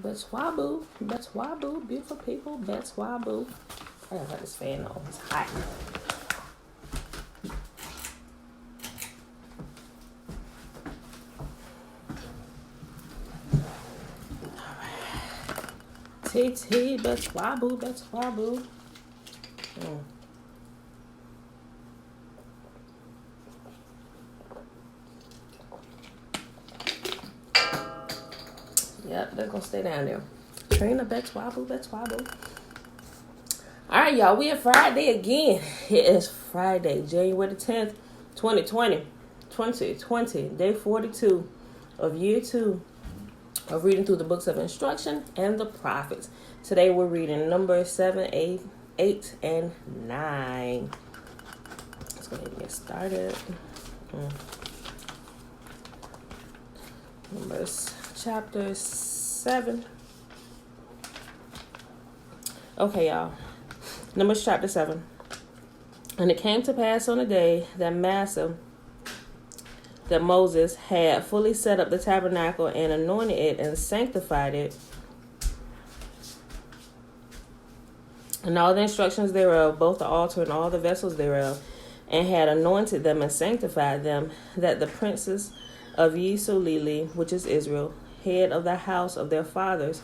Betswaboo, Betswaboo, beautiful people, Betswaboo. I gotta let this fan on. It's hot. TT, Betswaboo, Betswaboo. Yep, they're gonna stay down there. Trina, Betswaboo, Betswaboo. All right, y'all. We are Friday again. It is Friday, January the 10th, 2020. 2020, day 42 of year 2 of reading through the books of instruction and the prophets. Today we're reading Numbers 7, 8, and 9. Let's go ahead and get started. Numbers chapter 7. Okay, y'all. Numbers chapter 7. And it came to pass on the day that Moses had fully set up the tabernacle and anointed it and sanctified it, and all the instructions thereof, both the altar and all the vessels thereof, and had anointed them and sanctified them, that the princes of Yisrael, which is Israel, head of the house of their fathers,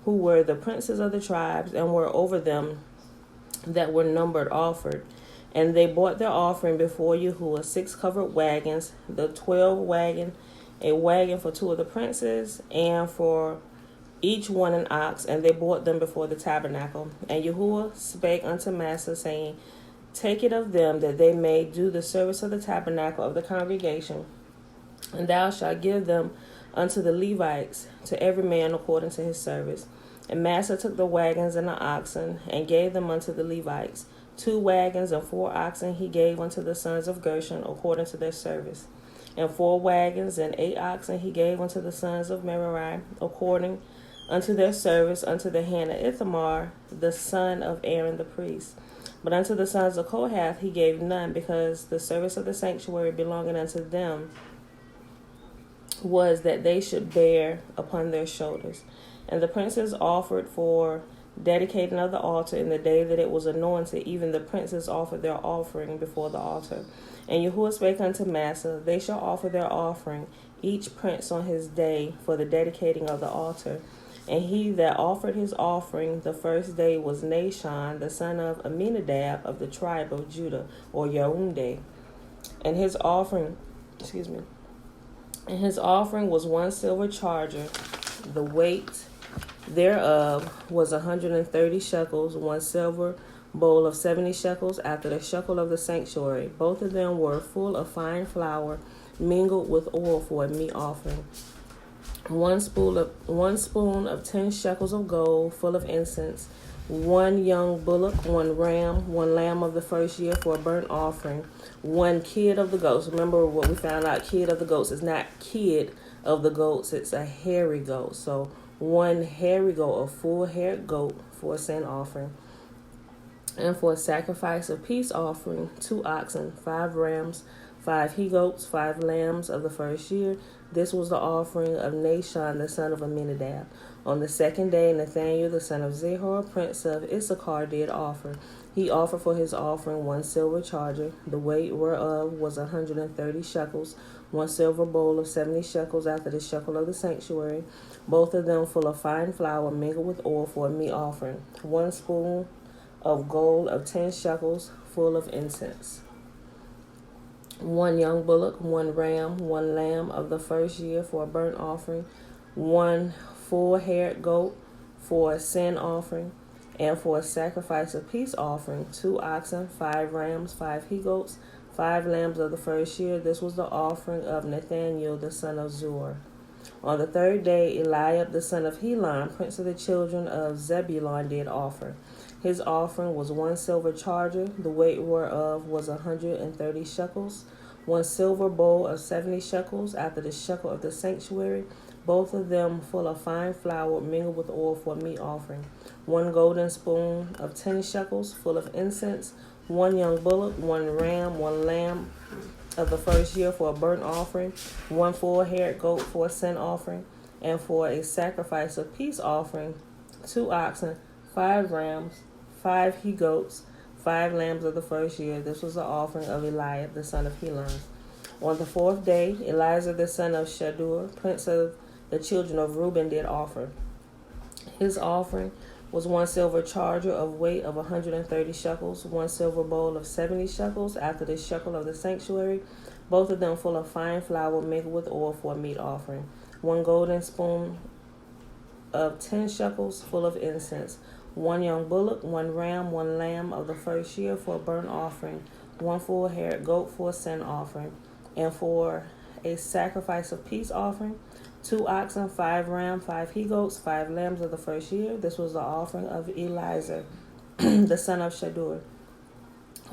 who were the princes of the tribes, and were over them that were numbered, offered. And they brought their offering before Yahuwah, 6 covered wagons, the 12 wagon, a wagon for 2 of the princes, and for each one an ox, and they brought them before the tabernacle. And Yahuwah spake unto Massa, saying, Take it of them, that they may do the service of the tabernacle of the congregation, and thou shalt give them unto the Levites, to every man according to his service. And Massa took the wagons and the oxen, and gave them unto the Levites. 2 wagons and 4 oxen he gave unto the sons of Gershon according to their service. And 4 wagons and 8 oxen he gave unto the sons of Merari according unto their service, unto the hand of Ithamar, the son of Aaron the priest. But unto the sons of Kohath he gave none, because the service of the sanctuary belonging unto them was that they should bear upon their shoulders. And the princes offered for dedicating of the altar in the day that it was anointed. Even the princes offered their offering before the altar. And Yahuwah spake unto Massa, They shall offer their offering, each prince on his day, for the dedicating of the altar. And he that offered his offering the first day was Nashon, the son of Aminadab, of the tribe of Judah, or Yaounde. And his offering, was 1 silver charger. The weight thereof was 130 shekels, 1 silver bowl of 70 shekels, after the shekel of the sanctuary. Both of them were full of fine flour, mingled with oil for a meat offering. 1 spoon of 10 shekels of gold, full of incense. 1 young bullock, 1 ram, 1 lamb of the first year for a burnt offering. 1 kid of the goats. Remember what we found out, kid of the goats is not kid of the goats, it's a hairy goat. So 1 hairy goat, a full-haired goat, for a sin offering. And for a sacrifice of peace offering, 2 oxen, 5 rams, 5 he-goats, 5 lambs of the first year. This was the offering of Nashon, the son of Aminadab. On the 2nd day, Nathaniel, the son of Zehor, prince of Issachar, did offer. He offered for his offering 1 silver charger, the weight whereof was 130 shekels, 1 silver bowl of 70 shekels, after the shekel of the sanctuary, both of them full of fine flour mingled with oil for a meat offering. 1 spoon of gold of 10 shekels, full of incense. 1 young bullock, 1 ram, 1 lamb of the first year for a burnt offering. 1 full-haired goat for a sin offering. And for a sacrifice of peace offering, 2 oxen, 5 rams, 5 he-goats, 5 lambs of the first year. This was the offering of Nathaniel, the son of Zur. On the 3rd day, Eliab, the son of Helon, prince of the children of Zebulun, did offer. His offering was 1 silver charger, the weight whereof was 130 shekels, 1 silver bowl of 70 shekels, after the shekel of the sanctuary, both of them full of fine flour mingled with oil for a meat offering. 1 golden spoon of 10 shekels, full of incense. 1 young bullock, 1 ram, 1 lamb of the first year for a burnt offering. 1 full-haired goat for a sin offering. And for a sacrifice of peace offering, 2 oxen, 5 rams, 5 he goats, 5 lambs of the first year. This was the offering of Eliab the son of Helon. On the 4th day, Eleazar the son of Shadur, prince of the children of Reuben, did offer. His offering was 1 silver charger of weight of 130 shekels, 1 silver bowl of 70 shekels after the shekel of the sanctuary, both of them full of fine flour mingled with oil for a meat offering, 1 golden spoon of 10 shekels full of incense, 1 young bullock, 1 ram, 1 lamb of the first year for a burnt offering, 1 full-haired goat for a sin offering, and for a sacrifice of peace offering, 2 oxen, 5 rams, 5 he goats, 5 lambs of the first year. This was the offering of Eleazar, the son of Shadur.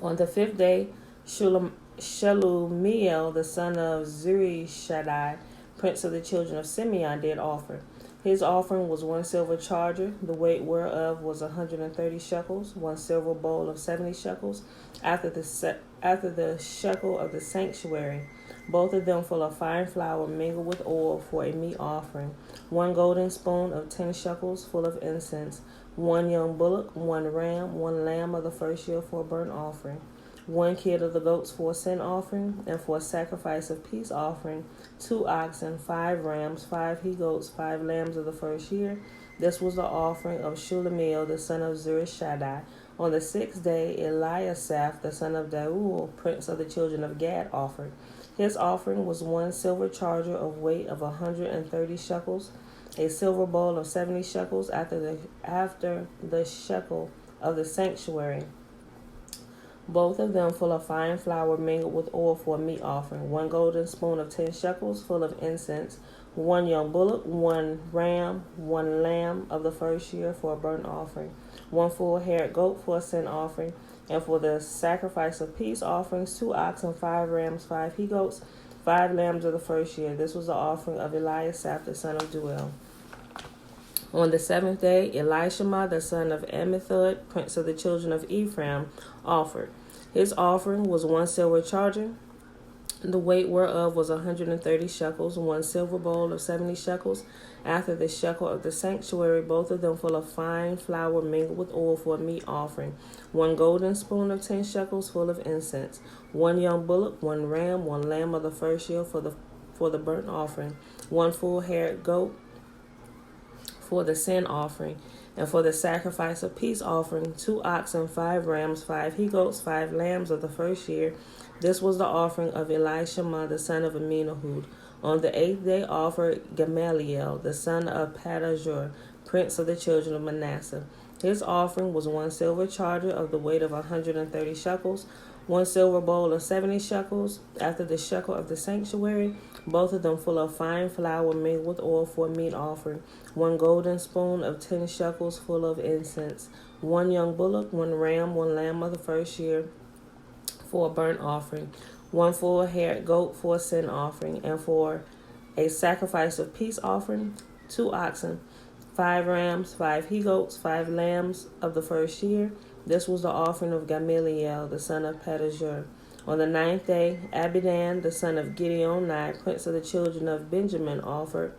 On the 5th day, Shelumiel, the son of Zurishaddai, prince of the children of Simeon, did offer. His offering was 1 silver charger, the weight whereof was 130 shekels, 1 silver bowl of 70 shekels, after the shekel of the sanctuary, both of them full of fine flour mingled with oil for a meat offering, 1 golden spoon of 10 shekels full of incense, 1 young bullock, 1 ram, 1 lamb of the first year for a burnt offering, 1 kid of the goats for a sin offering, and for a sacrifice of peace offering, 2 oxen, 5 rams, 5 he goats, 5 lambs of the first year. This was the offering of Shulameel, the son of Zurishaddai. On the 6th day, Eliasaph, the son of Deuel, prince of the children of Gad, offered. His offering was 1 silver charger of weight of 130 shekels, a silver bowl of 70 shekels after the shekel of the sanctuary, both of them full of fine flour mingled with oil for a meat offering, 1 golden spoon of 10 shekels full of incense, 1 young bullock, 1 ram, 1 lamb of the first year for a burnt offering, 1 full-haired goat for a sin offering, and for the sacrifice of peace offerings, 2 oxen, 5 rams, 5 he goats, 5 lambs of the first year. This was the offering of Eliasaph, the son of Deuel. On the 7th day, Elishama, the son of Ammithud, prince of the children of Ephraim, offered. His offering was 1 silver charger, the weight whereof was 130 shekels, 1 silver bowl of 70 shekels, after the shekel of the sanctuary, both of them full of fine flour mingled with oil for a meat offering, 1 golden spoon of 10 shekels full of incense, 1 young bullock, 1 ram, 1 lamb of the first year for the burnt offering, 1 full-haired goat for the sin offering, and for the sacrifice of peace offering, 2 oxen, 5 rams, 5 he goats, 5 lambs of the first year. This was the offering of Elishama, the son of Aminahud. On the 8th day offered Gamaliel, the son of Padajur, prince of the children of Manasseh. His offering was 1 silver charger of the weight of 130 shekels, 1 silver bowl of 70 shekels, after the shekel of the sanctuary, both of them full of fine flour mingled with oil for a meat offering, 1 golden spoon of 10 shekels full of incense, 1 young bullock, 1 ram, 1 lamb of the first year for a burnt offering, 1 full-haired goat for a sin offering, and for a sacrifice of peace offering, 2 oxen, 5 rams, 5 he goats, 5 lambs of the first year. This was the offering of Gamaliel, the son of Pedahzur. On the 9th day, Abidan, the son of Gideoni, prince of the children of Benjamin, offered.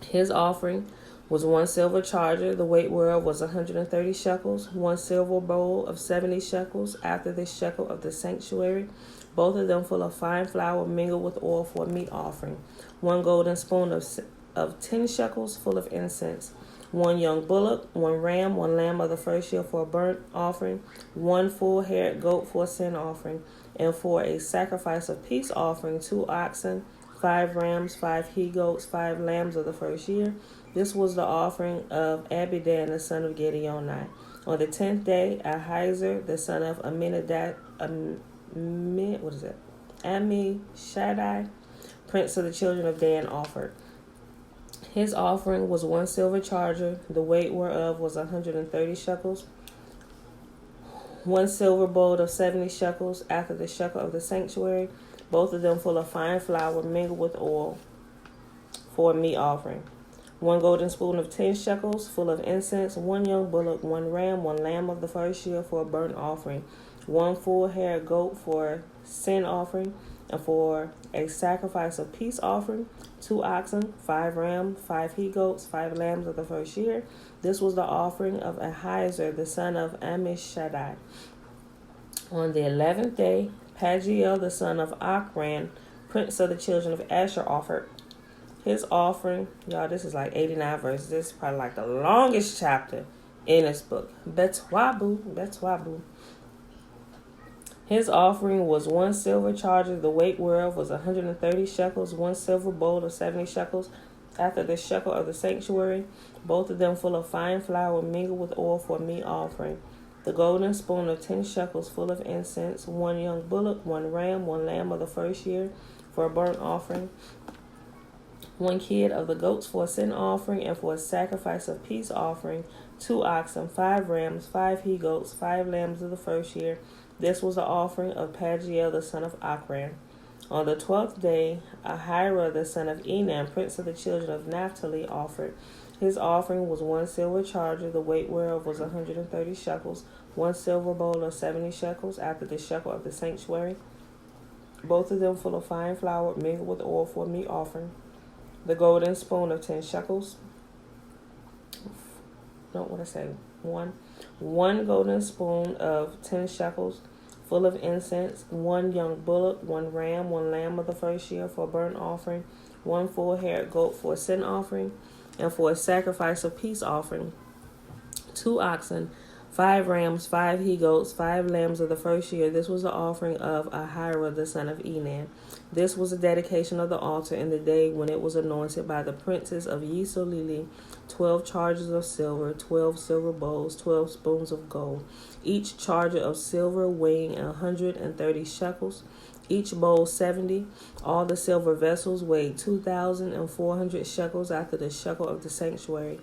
His offering was 1 silver charger, the weight whereof was 130 shekels, 1 silver bowl of 70 shekels, after the shekel of the sanctuary, both of them full of fine flour mingled with oil for a meat offering, 1 golden spoon of 10 shekels full of incense, 1 young bullock, 1 ram, 1 lamb of the first year for a burnt offering, 1 full-haired goat for a sin offering, and for a sacrifice of peace offering, 2 oxen, 5 rams, 5 he goats, 5 lambs of the first year. This was the offering of Abidan, the son of Gideoni. On the 10th day, Ahiezer, the son of Ammishaddai, prince of the children of Dan, offered. His offering was 1 silver charger, the weight whereof was 130 shekels, 1 silver bowl of 70 shekels, after the shekel of the sanctuary, both of them full of fine flour mingled with oil for a meat offering, 1 golden spoon of 10 shekels full of incense, 1 young bullock, 1 ram, 1 lamb of the first year for a burnt offering, 1 full-haired goat for a sin offering, And for a sacrifice of peace offering, 2 oxen, 5 rams, 5 he-goats, 5 lambs of the first year. This was the offering of Ahiezer, the son of Ammishaddai. On the 11th day, Pagiel, the son of Ochran, prince of the children of Asher, offered his offering. Y'all, this is like 89 verses. This is probably like the longest chapter in this book. Betwabu. His offering was 1 silver charger. The weight whereof was 130 shekels. 1 silver bowl of 70 shekels after the shekel of the sanctuary. Both of them full of fine flour mingled with oil for a meat offering. The golden spoon of 10 shekels full of incense. 1 young bullock, 1 ram, 1 lamb of the first year for a burnt offering. 1 kid of the goats for a sin offering, and for a sacrifice of peace offering, 2 oxen, 5 rams, 5 he-goats, 5 lambs of the first year. This was the offering of Pagiel, the son of Ochran. On the 12th day, Ahira, the son of Enan, prince of the children of Naphtali, offered. His offering was 1 silver charger, the weight whereof was 130 shekels, 1 silver bowl of 70 shekels after the shekel of the sanctuary, both of them full of fine flour mingled with oil for a meat offering. The golden spoon of 10 shekels. One golden spoon of 10 shekels full of incense. 1 young bullock, 1 ram, 1 lamb of the first year for a burnt offering. 1 full-haired goat for a sin offering. And for a sacrifice of peace offering, 2 oxen, 5 rams, 5 he-goats, 5 lambs of the first year. This was the offering of Ahira, the son of Enan. This was the dedication of the altar in the day when it was anointed by the princes of Yisolili. 12 chargers of silver, 12 silver bowls, 12 spoons of gold, each charger of silver weighing 130 shekels, each bowl 70. All the silver vessels weighed 2,400 shekels after the shekel of the sanctuary.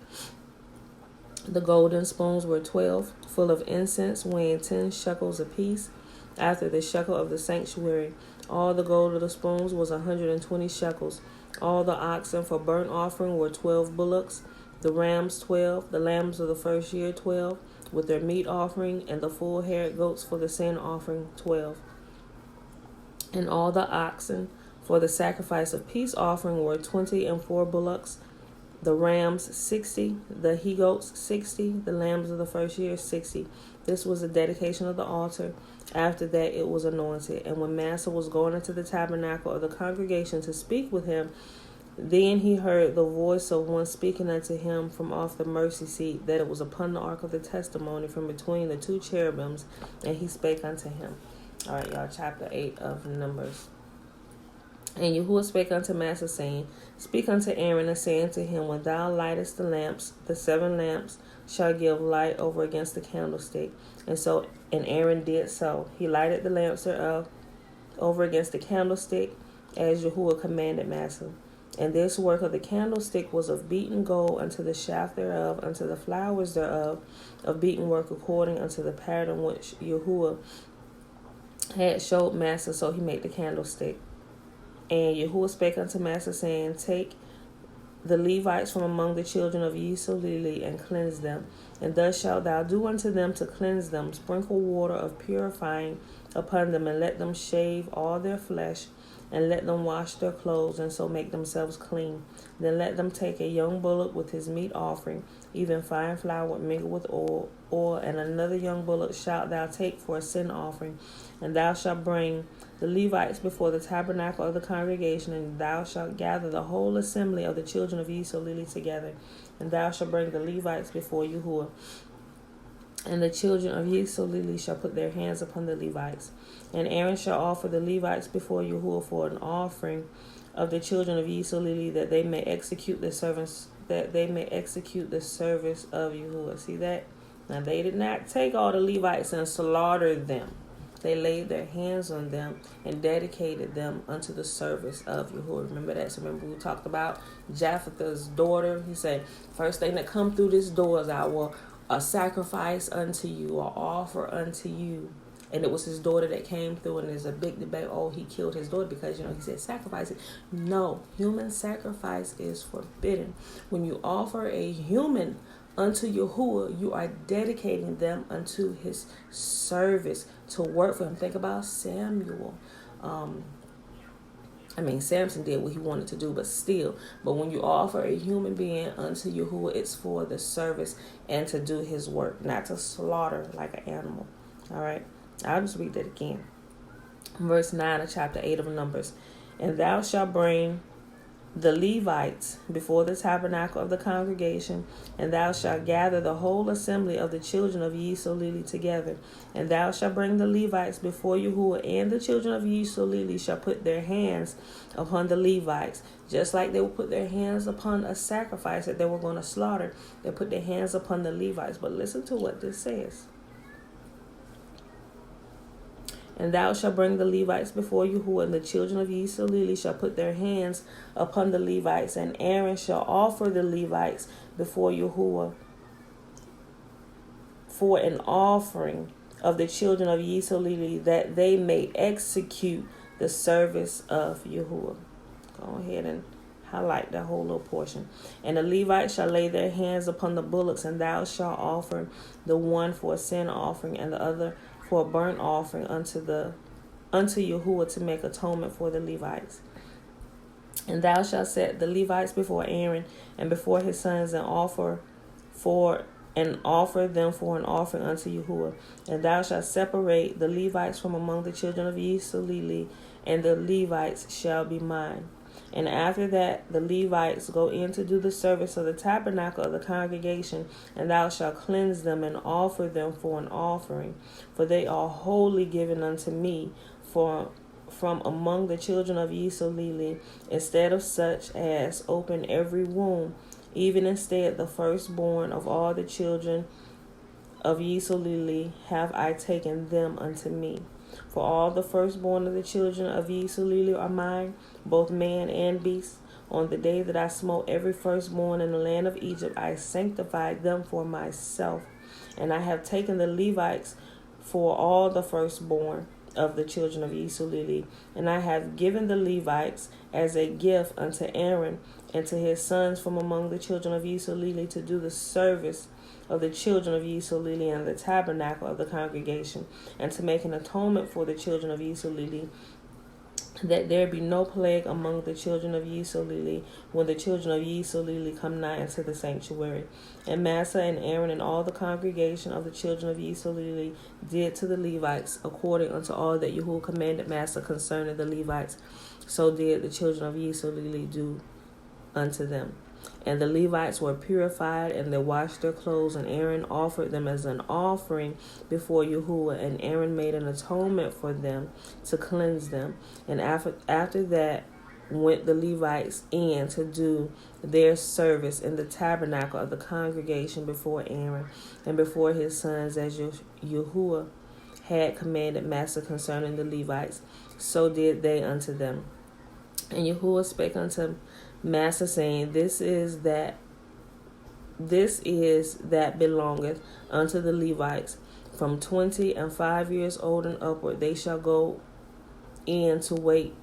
The golden spoons were 12, full of incense, weighing 10 shekels apiece, after the shekel of the sanctuary. All the gold of the spoons was 120 shekels. All the oxen for burnt offering were 12 bullocks, the rams 12, the lambs of the first year 12, with their meat offering, and the full-haired goats for the sin offering 12. And all the oxen for the sacrifice of peace offering were 24 bullocks, the rams 60, the he-goats 60, the lambs of the first year 60. This was the dedication of the altar. After that it was anointed. And when Massa was going into the tabernacle of the congregation to speak with him, then he heard the voice of one speaking unto him from off the mercy seat, that it was upon the ark of the testimony from between the 2 cherubims, and he spake unto him. All right, y'all, chapter 8 of Numbers. And Yahuwah spake unto Massa, saying, Speak unto Aaron, and say unto him, When thou lightest the lamps, the 7 lamps shall give light over against the candlestick. And Aaron did so. He lighted the lamps thereof over against the candlestick, as Yahuwah commanded Massa. And this work of the candlestick was of beaten gold unto the shaft thereof, unto the flowers thereof, of beaten work according unto the pattern which Yahuwah had showed Massa. So he made the candlestick. And Yahuwah spake unto Massa, saying, Take the Levites from among the children of Yisolili, and cleanse them. And thus shalt thou do unto them to cleanse them. Sprinkle water of purifying upon them, and let them shave all their flesh, and let them wash their clothes, and so make themselves clean. Then let them take a young bullock with his meat offering, even fine flour mingled with oil, and another young bullock shalt thou take for a sin offering. And thou shalt bring the Levites before the tabernacle of the congregation, and thou shalt gather the whole assembly of the children of Yisolili together. And thou shalt bring the Levites before Yahuwah. And the children of Yisolili shall put their hands upon the Levites. And Aaron shall offer the Levites before Yahuwah for an offering of the children of Yisolili, that they may execute the service of Yahuwah. See that? Now they did not take all the Levites and slaughter them. They laid their hands on them and dedicated them unto the service of Yahuwah. Remember that? So remember we talked about Jephthah's daughter. He said, first thing that come through this door is I will sacrifice unto you, or offer unto you. And it was his daughter that came through, and there's a big debate. Oh, he killed his daughter because, he said sacrifice it. No, human sacrifice is forbidden. When you offer a human unto Yahuwah, you are dedicating them unto his service, to work for him. Think about Samuel. Samson did what he wanted to do, but still. But when you offer a human being unto Yahuwah, it's for the service and to do his work, not to slaughter like an animal. All right. I'll just read that again. Verse 9 of chapter 8 of Numbers. And thou shalt bring the Levites before the tabernacle of the congregation, and thou shalt gather the whole assembly of the children of Yisrael together. And thou shalt bring the Levites before Yahuwah, and the children of Yisrael shall put their hands upon the Levites, just like they will put their hands upon a sacrifice that they were going to slaughter. They put their hands upon the Levites. But listen to what this says. And thou shalt bring the Levites before Yahuwah, and the children of Yisrael shall put their hands upon the Levites, and Aaron shall offer the Levites before Yahuwah for an offering of the children of Yisrael, that they may execute the service of Yahuwah. Go ahead and highlight that whole little portion. And the Levites shall lay their hands upon the bullocks, and thou shalt offer the one for a sin offering, and the other for a burnt offering unto Yahuwah, to make atonement for the Levites. And thou shalt set the Levites before Aaron and before his sons, and offer them for an offering unto Yahuwah. And thou shalt separate the Levites from among the children of Yisrael, and the Levites shall be mine. And after that, the Levites go in to do the service of the tabernacle of the congregation, and thou shalt cleanse them and offer them for an offering, for they are wholly given unto me from among the children of Yisrael, instead of such as open every womb, even instead the firstborn of all the children of Yisrael have I taken them unto me. For all the firstborn of the children of Yisrael are mine, both man and beast. On the day that I smote every firstborn in the land of Egypt, I sanctified them for myself. And I have taken the Levites for all the firstborn of the children of Yisrael, and I have given the Levites as a gift unto Aaron and to his sons from among the children of Yisrael, to do the service of the children of Yisrael and the tabernacle of the congregation, and to make an atonement for the children of Yisrael, that there be no plague among the children of Yisrael when the children of Yisrael come nigh into the sanctuary. And Massa and Aaron and all the congregation of the children of Yisrael did to the Levites according unto all that Yahuwah commanded Massa concerning the Levites. So did the children of Yisrael do unto them. And the Levites were purified, and they washed their clothes, and Aaron offered them as an offering before Yahuwah, and Aaron made an atonement for them to cleanse them. And after that went the Levites in to do their service in the tabernacle of the congregation before Aaron and before his sons, as Yahuwah had commanded Massa concerning the Levites. So did they unto them. And Yahuwah spake unto Massa, saying, This is that belongeth unto the Levites. From 25 years old and upward, they shall go in to wait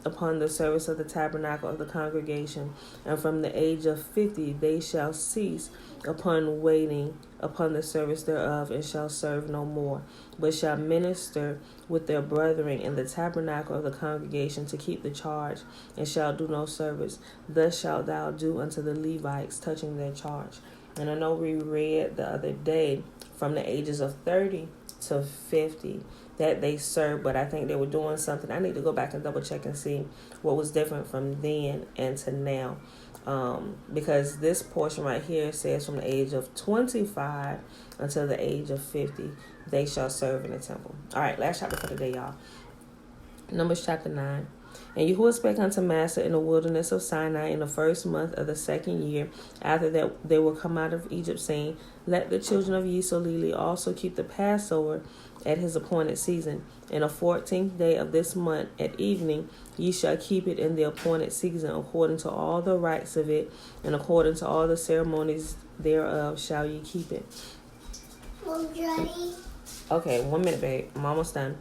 upon the service of the tabernacle of the congregation. And from the age of 50, they shall cease upon waiting upon the service thereof, and shall serve no more, but shall minister with their brethren in the tabernacle of the congregation to keep the charge, and shall do no service. Thus shalt thou do unto the Levites touching their charge. And I know we read the other day from the ages of 30 to 50 that they served, but I think they were doing something. I need to go back and double check and see what was different from then and to now. Because this portion right here says from the age of 25 until the age of 50, they shall serve in the temple. All right, last chapter for today, y'all. Numbers chapter 9. And Yahuwah spake unto Massa in the wilderness of Sinai in the first month of the second year, after that they were come out of Egypt, saying, Let the children of Yisrael also keep the Passover at his appointed season. In the 14th day of this month at evening, ye shall keep it in the appointed season, according to all the rites of it, and according to all the ceremonies thereof shall ye keep it. Okay, 1 minute, babe. I'm almost done.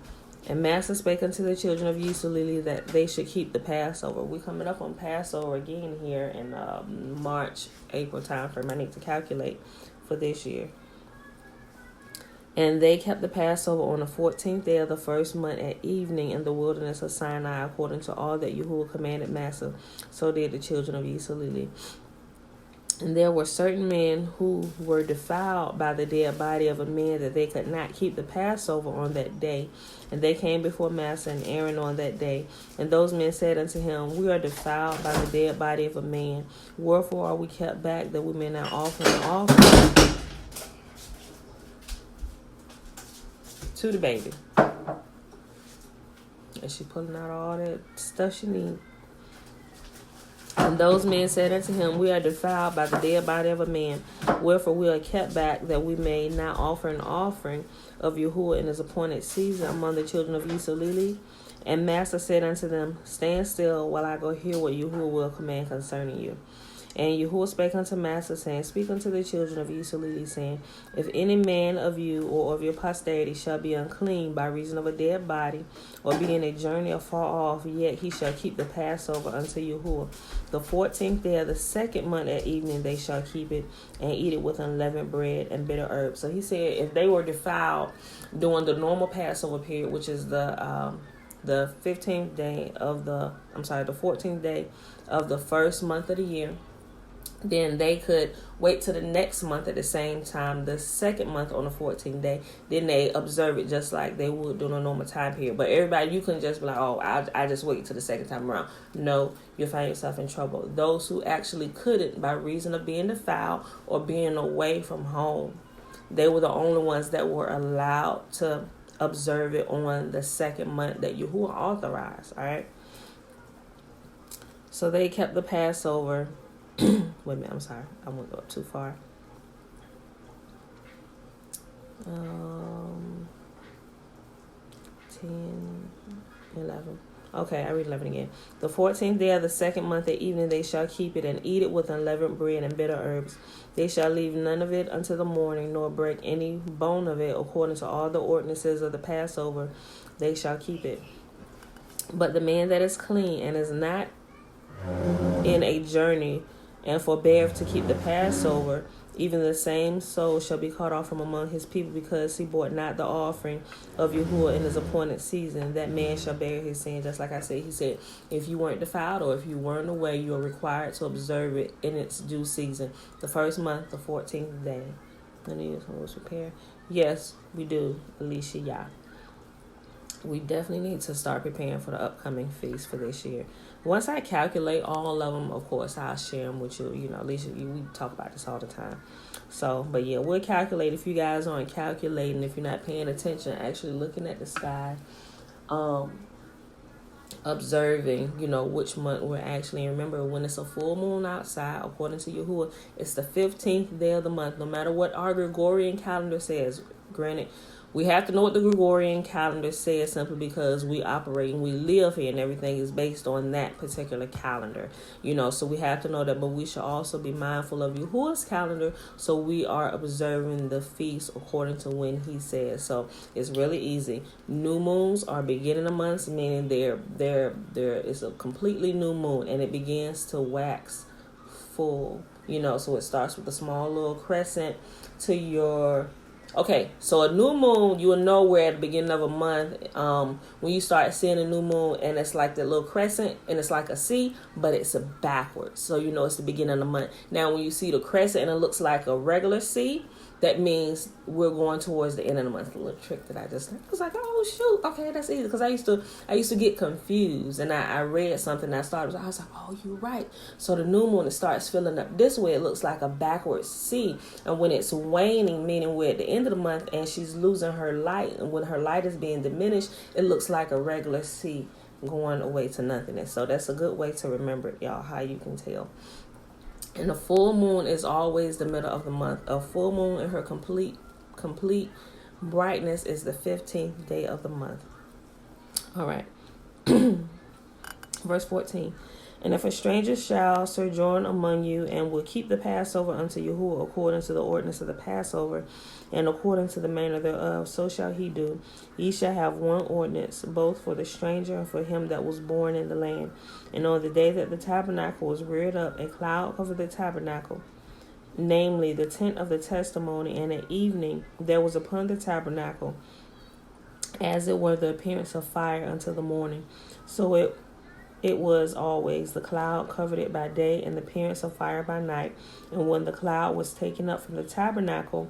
And Massa spake unto the children of Yisrael that they should keep the Passover. We're coming up on Passover again here in March, April time frame. I need to calculate for this year. And they kept the Passover on the 14th day of the first month at evening in the wilderness of Sinai, according to all that Yahuwah commanded Massa. So did the children of Yisrael. And there were certain men who were defiled by the dead body of a man, that they could not keep the Passover on that day. And they came before Massa and Aaron on that day. And those men said unto him, We are defiled by the dead body of a man. Wherefore are we kept back, that we may not offer an offering to the baby? And she pulling out all that stuff she needs. And those men said unto him, We are defiled by the dead body of a man. Wherefore we are kept back, that we may not offer an offering of Yahuwah in his appointed season among the children of Yisrael. And Master said unto them, Stand still while I go hear what Yahuwah will command concerning you. And Yahuwah spake unto Master, saying, Speak unto the children of Yisrael, saying, If any man of you or of your posterity shall be unclean by reason of a dead body, or be in a journey afar off, yet he shall keep the Passover unto Yahuwah. The 14th day of the second month at evening they shall keep it, and eat it with unleavened bread and bitter herbs. So he said, if they were defiled during the normal Passover period, which is the 14th day of the first month of the year, then they could wait till the next month at the same time, the second month on the 14th day. Then they observe it just like they would during a normal time period. But everybody, you couldn't just be like, oh, I just wait till the second time around. No, you'll find yourself in trouble. Those who actually couldn't by reason of being defiled or being away from home, they were the only ones that were allowed to observe it on the second month that Yahuwah authorized. All right. So they kept the Passover. Wait a minute, I'm sorry. I went up too far. 10, 11. Okay, I read 11 again. The 14th day of the second month at evening they shall keep it, and eat it with unleavened bread and bitter herbs. They shall leave none of it until the morning, nor break any bone of it, according to all the ordinances of the Passover. They shall keep it. But the man that is clean and is not in a journey, and forbeareth to keep the Passover, even the same soul shall be cut off from among his people, because he brought not the offering of Yahuwah in his appointed season. That man shall bear his sin. Just like I said, he said, if you weren't defiled or if you weren't away, you are required to observe it in its due season. The first month, the 14th day. Let's prepare. Yes, we do, Alicia. Yeah. We definitely need to start preparing for the upcoming feast for this year. Once I calculate all of them, of course, I'll share them with you. You know, Alicia, we talk about this all the time. So, but yeah, we'll calculate. If you guys aren't calculating, if you're not paying attention, actually looking at the sky, observing, you know, which month we're actually. Remember, when it's a full moon outside, according to Yahuwah, it's the 15th day of the month, no matter what our Gregorian calendar says. Granted, we have to know what the Gregorian calendar says simply because we operate and we live here and everything is based on that particular calendar, you know, so we have to know that. But we should also be mindful of Yahuwah's calendar, so we are observing the feast according to when he says. So it's really easy. New moons are beginning of months, meaning there is a completely new moon and it begins to wax full, you know, so it starts with a small little crescent to your. Okay, so a new moon, you will know where at the beginning of a month, when you start seeing a new moon and it's like the little crescent and it's like a C, but it's a backwards. So you know it's the beginning of the month. Now when you see the crescent and it looks like a regular C, that means we're going towards the end of the month. A little trick that I was like, oh shoot, okay, that's easy. Because I used to get confused, and I read something that I was like, oh, you're right. So the new moon, it starts filling up this way. It looks like a backwards C, and when it's waning, meaning we're at the end of the month and she's losing her light, and when her light is being diminished, it looks like a regular C going away to nothingness. So that's a good way to remember it, y'all, how you can tell. And the full moon is always the middle of the month. A full moon in her complete brightness is the 15th day of the month. All right. Verse 14. And if a stranger shall sojourn among you and will keep the Passover unto Yahuwah according to the ordinance of the Passover and according to the manner thereof, so shall he do. Ye shall have one ordinance, both for the stranger and for him that was born in the land. And on the day that the tabernacle was reared up, a cloud covered the tabernacle. namely the tent of the testimony, and at evening there was upon the tabernacle, as it were, the appearance of fire until the morning. So it was always. The cloud covered it by day, and the appearance of fire by night. And when the cloud was taken up from the tabernacle,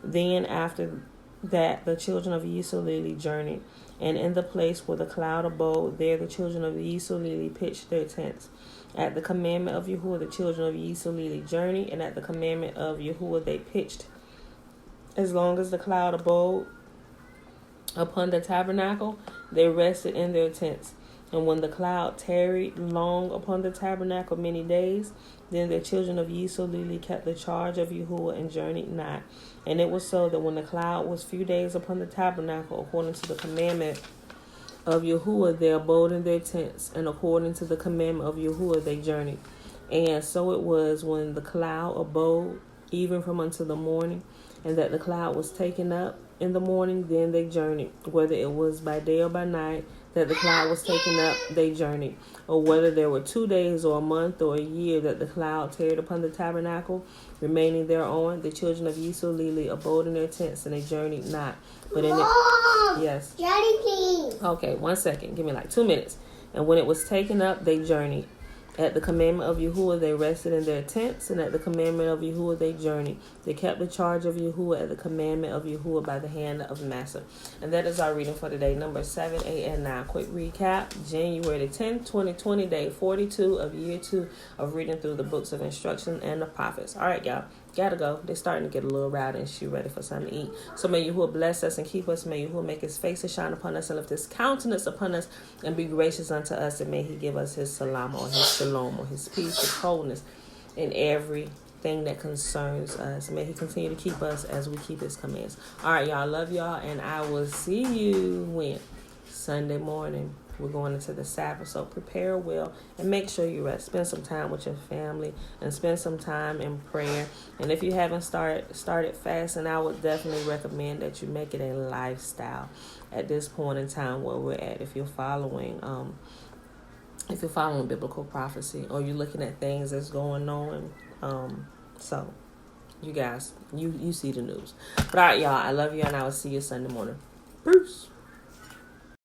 then after that the children of Yisrael journeyed. And in the place where the cloud abode, there the children of Yisrael pitched their tents. At the commandment of Yahuwah, the children of Yisrael journeyed, and at the commandment of Yahuwah they pitched. As long as the cloud abode upon the tabernacle, they rested in their tents. And when the cloud tarried long upon the tabernacle many days, then the children of Yisrael kept the charge of Yahuwah and journeyed not. And it was so that when the cloud was few days upon the tabernacle, according to the commandment of Yahuwah, they abode in their tents, and according to the commandment of Yahuwah, they journeyed. And so it was when the cloud abode, even from unto the morning, and that the cloud was taken up in the morning, then they journeyed. Whether it was by day or by night that the cloud was taken up, they journeyed. Or whether there were 2 days or a month or a year that the cloud tarried upon the tabernacle, remaining thereon, the children of Yisrael abode in their tents, and they journeyed not. But in it, yes. Daddy, please. Okay, 1 second. Give me like 2 minutes. And when it was taken up, they journeyed. At the commandment of Yahuwah, they rested in their tents, and at the commandment of Yahuwah, they journeyed. They kept the charge of Yahuwah at the commandment of Yahuwah by the hand of the master. And that is our reading for today, number 7, 8, and 9. Quick recap: January the 10th, 2020, day 42 of year 2 of reading through the books of instruction and the prophets. All right, y'all. Gotta go. They're starting to get a little rowdy and she ready for something to eat. So may Yahuwah bless us and keep us. May Yahuwah make his face to shine upon us and lift his countenance upon us and be gracious unto us. And may he give us his salam or his shalom or his peace, his wholeness in everything that concerns us. May he continue to keep us as we keep his commands. All right, y'all. Love y'all. And I will see you when? Sunday morning. We're going into the Sabbath, so prepare well and make sure you rest. Spend some time with your family and spend some time in prayer. And if you haven't started fasting, I would definitely recommend that you make it a lifestyle at this point in time where we're at. If you're following biblical prophecy, or you're looking at things that's going on, so you guys, you see the news. But all right, y'all, I love you, and I will see you Sunday morning. Peace.